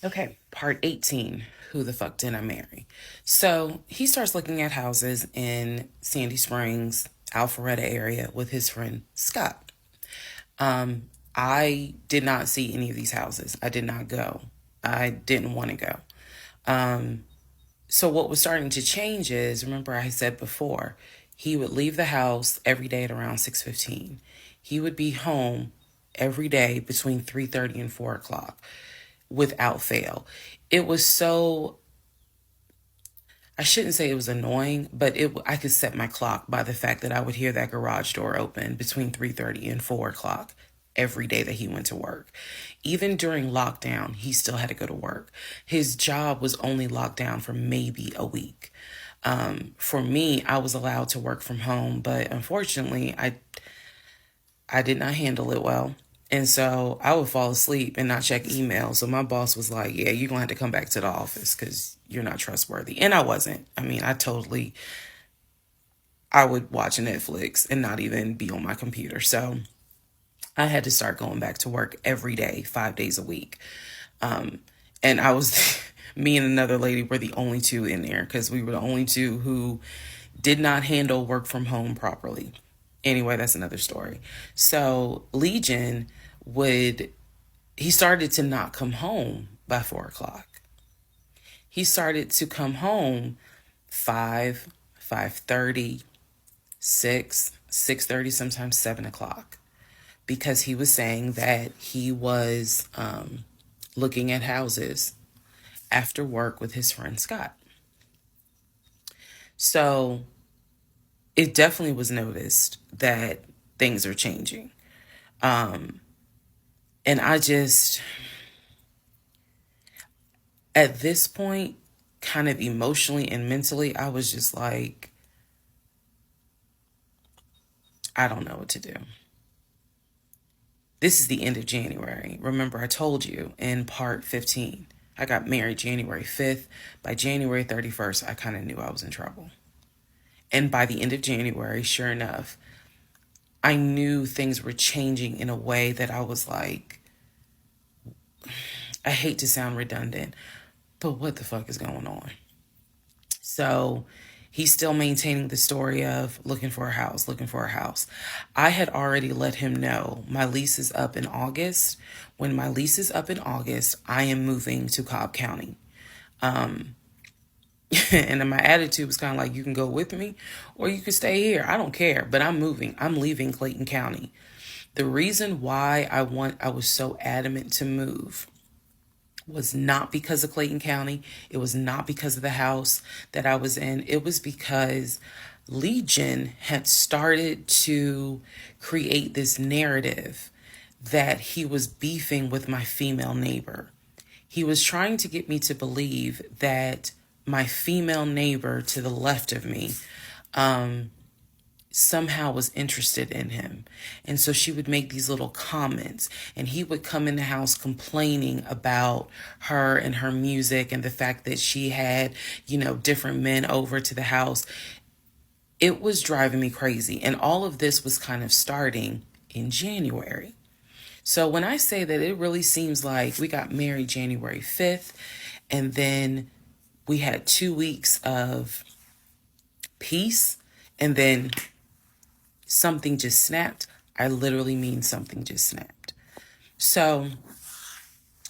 Okay, part 18. Who the fuck did I marry? So he starts looking at houses in Sandy Springs, Alpharetta area with his friend Scott. I did not see any of these houses. I did not go. I didn't want to go. So what was starting to change is, remember I said before, he would leave the house every day at around 6:15. He would be home every day between 3:30 and 4 o'clock without fail. It was so, I shouldn't say it was annoying, but I could set my clock by the fact that I would hear that garage door open between 3:30 and 4 o'clock every day that he went to work. Even during lockdown, he still had to go to work. His job was only locked down for maybe a week. For me, I was allowed to work from home, but unfortunately, I did not handle it well. And so I would fall asleep and not check email. So my boss was like, yeah, you're going to have to come back to the office because you're not trustworthy. And I wasn't. I mean, I would watch Netflix and not even be on my computer. So I had to start going back to work every day, 5 days a week. And I was, me and another lady were the only two in there because we were the only two who did not handle work from home properly. Anyway, that's another story. So Legion would, he started to not come home by 4 o'clock. He started to come home 5, 5:30, 6, 6:30, sometimes 7 o'clock, because he was saying that he was looking at houses after work with his friend Scott. So it definitely was noticed that things are changing. And I just, at this point, kind of emotionally and mentally, I was just like, I don't know what to do. This is the end of January. Remember, I told you in part 15, I got married January 5th. By January 31st, I kind of knew I was in trouble. And by the end of January, sure enough, I knew things were changing in a way that I was like, I hate to sound redundant, but what the fuck is going on? So he's still maintaining the story of looking for a house, looking for a house. I had already let him know my lease is up in August. When my lease is up in August, I am moving to Cobb County. And then my attitude was kind of like, you can go with me or you can stay here. I don't care, but I'm moving. I'm leaving Clayton County. The reason why I was so adamant to move was not because of Clayton County. It was not because of the house that I was in. It was because Legion had started to create this narrative that he was beefing with my female neighbor. He was trying to get me to believe that my female neighbor to the left of me somehow was interested in him. And so she would make these little comments, and he would come in the house complaining about her and her music and the fact that she had, different men over to the house. It was driving me crazy. And all of this was kind of starting in January. So when I say that, it really seems like we got married January 5th, and then we had 2 weeks of peace, and then something just snapped. I literally mean something just snapped. So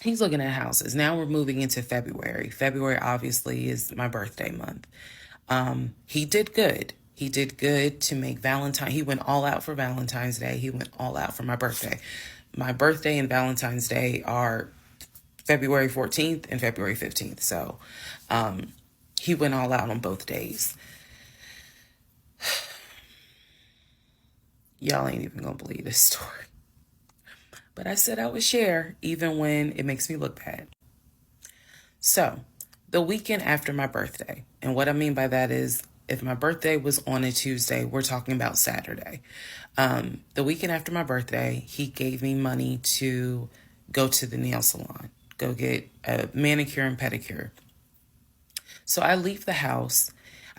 he's looking at houses. Now we're moving into February. February obviously is my birthday month. He did good. He did good to make Valentine. He went all out for Valentine's Day. He went all out for my birthday. My birthday and Valentine's Day are February 14th and February 15th. So he went all out on both days. Y'all ain't even gonna believe this story. But I said I would share even when it makes me look bad. So, the weekend after my birthday, and what I mean by that is if my birthday was on a Tuesday, we're talking about Saturday. The weekend after my birthday, he gave me money to go to the nail salon, go get a manicure and pedicure. So I leave the house.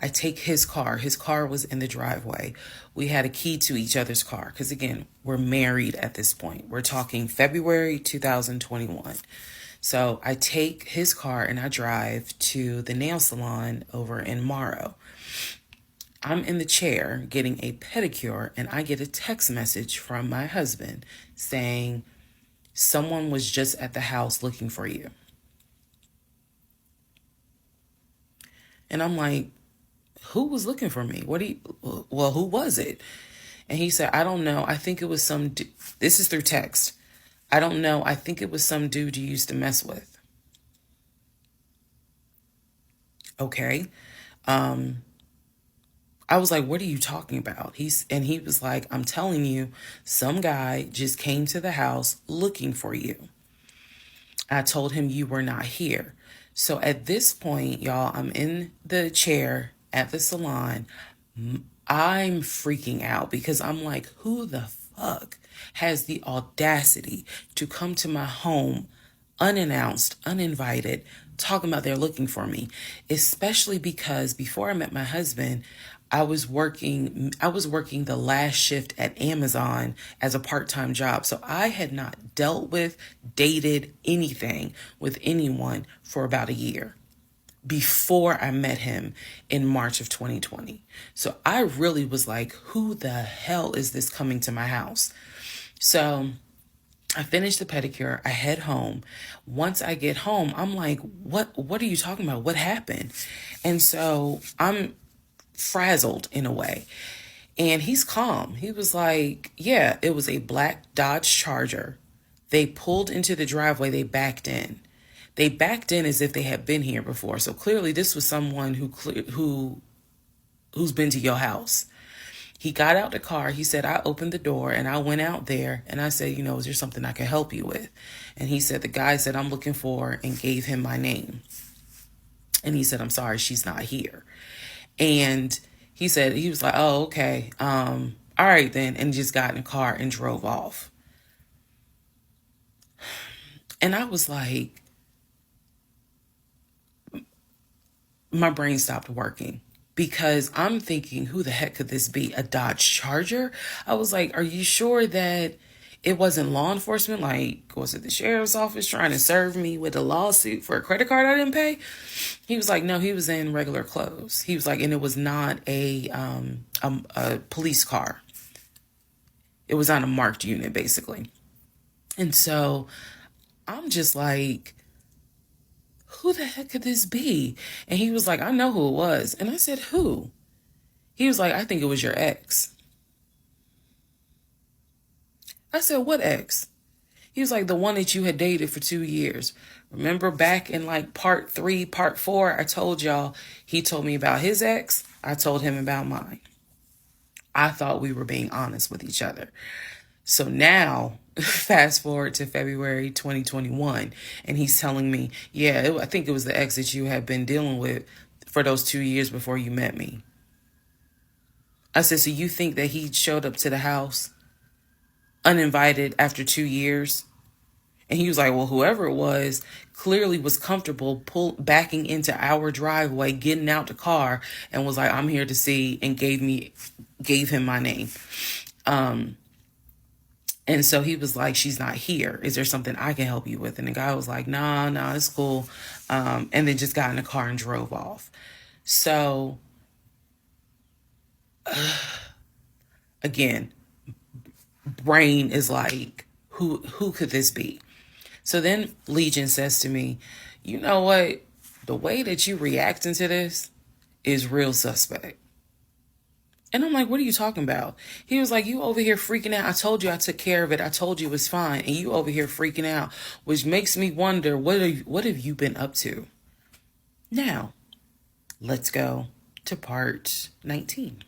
I take his car. His car was in the driveway. We had a key to each other's car because, again, we're married at this point. We're talking February 2021. So I take his car and I drive to the nail salon over in Morrow. I'm in the chair getting a pedicure and I get a text message from my husband saying, someone was just at the house looking for you. And I'm like, who was looking for me? Who was it? And he said, I don't know. I think it was some, this is through text. I don't know. I think it was some dude you used to mess with. Okay. I was like, what are you talking about? He was like, I'm telling you, some guy just came to the house looking for you. I told him you were not here. So at this point, y'all, I'm in the chair at the salon. I'm freaking out because I'm like, who the fuck has the audacity to come to my home unannounced, uninvited, talking about they're looking for me? Especially because before I met my husband, I was working the last shift at Amazon as a part-time job. So I had not dealt with, dated anything with anyone for about a year before I met him in March of 2020. So I really was like, who the hell is this coming to my house? So I finish the pedicure. I head home. Once I get home, I'm like, what are you talking about? What happened? And so I'm frazzled in a way. And he's calm. He was like, yeah, it was a black Dodge Charger. They pulled into the driveway. They backed in. They backed in as if they had been here before. So clearly this was someone who's been to your house. He got out the car. He said, I opened the door and I went out there and I said, is there something I can help you with? And he said, the guy said, I'm looking for, and gave him my name. And he said, I'm sorry, she's not here. And he said, he was like, oh, okay. All right then. And just got in the car and drove off. And I was like, my brain stopped working because I'm thinking, who the heck could this be? A Dodge Charger? I was like, are you sure that it wasn't law enforcement? Like, was it the sheriff's office trying to serve me with a lawsuit for a credit card I didn't pay? He was like, no, he was in regular clothes. He was like, and it was not a police car. It was on a marked unit, basically. And so I'm just like, who the heck could this be? And he was like, I know who it was. And I said, who? He was like, I think it was your ex. I said, what ex? He was like, the one that you had dated for 2 years. Remember back in like part 3, part 4, I told y'all, he told me about his ex. I told him about mine. I thought we were being honest with each other. So now, fast forward to February 2021, and he's telling me, yeah, I think it was the ex that you had been dealing with for those 2 years before you met me. I said, so you think that he showed up to the house uninvited after 2 years? And he was like, well, whoever it was clearly was comfortable backing into our driveway, getting out the car, and was like, I'm here to see, and gave him my name. And so he was like, she's not here. Is there something I can help you with? And the guy was like, nah, it's cool. And then just got in the car and drove off. So, again, brain is like, who could this be? So then Legion says to me, you know what? The way that you reacting to this is real suspect. And I'm like, what are you talking about? He was like, you over here freaking out. I told you I took care of it. I told you it was fine. And you over here freaking out, which makes me wonder, what have you been up to? Now, let's go to part 19.